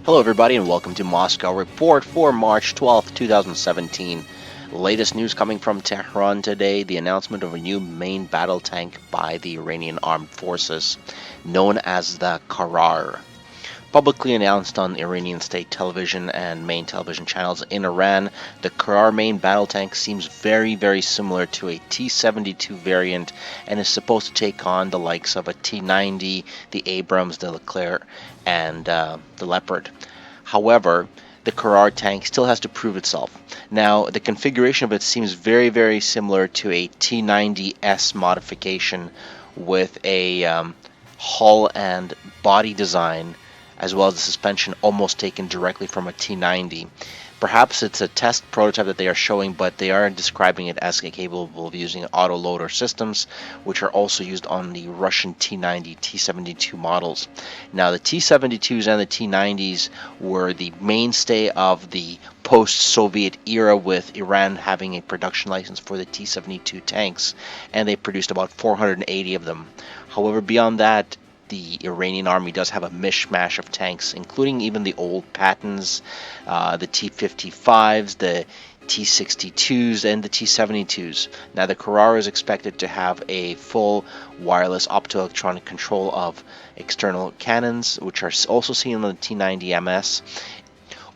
Hello, everybody, and welcome to Moscow Report for March 12th, 2017. Latest news coming from Tehran today, the announcement of a new main battle tank by the Iranian Armed Forces, known as the Karar. Publicly announced on Iranian state television and main television channels in Iran, the Karar main battle tank seems very similar to a T-72 variant and is supposed to take on the likes of a T-90, the Abrams, the Leclerc, and the Leopard. However, the Karar tank still has to prove itself. Now, the configuration of it seems very similar to a T-90S modification with a hull and body design as well as the suspension almost taken directly from a T90. Perhaps it's a test prototype that they are showing, but they are describing it as capable of using autoloader systems, which are also used on the Russian T90, T72 models. Now, the T72s and the T90s were the mainstay of the post-Soviet era, with Iran having a production license for the T72 tanks, and they produced about 480 of them. However, beyond that, the Iranian army does have a mishmash of tanks, including even the old Pattons, the T-55s, the T-62s, and the T-72s. Now, the Karar is expected to have a full wireless optoelectronic control of external cannons, which are also seen on the T-90MS.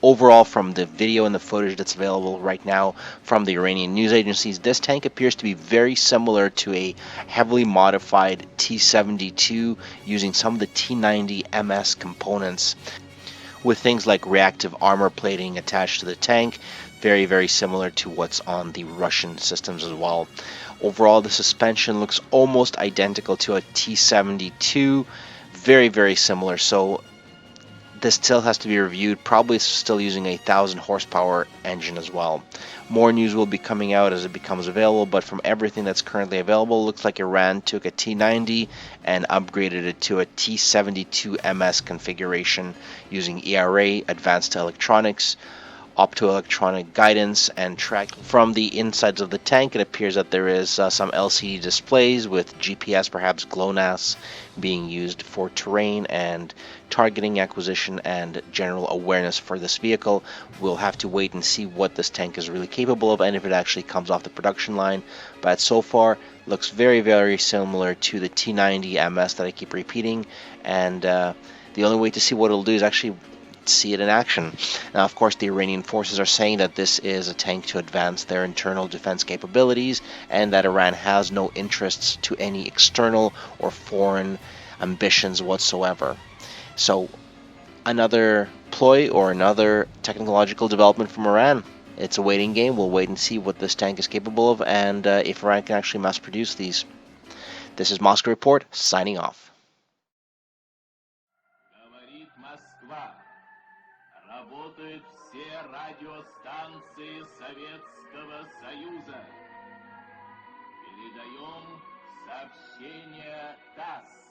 Overall, from the video and the footage that's available right now from the Iranian news agencies, this tank appears to be very similar to a heavily modified T-72 using some of the T-90MS components, with things like reactive armor plating attached to the tank, very similar to what's on the Russian systems as well. Overall, the suspension looks almost identical to a T-72, very similar. So this still has to be reviewed, probably still using a 1,000 horsepower engine as well. More news will be coming out as it becomes available, but from everything that's currently available, it looks like Iran took a T90 and upgraded it to a T72MS configuration using ERA, advanced electronics, optoelectronic guidance, and tracking. From the insides of the tank, it appears that there is some LCD displays with GPS, perhaps GLONASS, being used for terrain and targeting acquisition and general awareness for this vehicle. We'll have to wait and see what this tank is really capable of and if it actually comes off the production line, but so far looks very similar to the T90MS that I keep repeating, and the only way to see what it'll do is actually see it in action. Now, of course, the Iranian forces are saying that this is a tank to advance their internal defense capabilities and that Iran has no interests to any external or foreign ambitions whatsoever. So, another ploy or another technological development from Iran. It's a waiting game. We'll wait and see what this tank is capable of and if Iran can actually mass produce these. This is Moscow Report, signing off. Работают все радиостанции Советского Союза. Передаем сообщение ТАСС.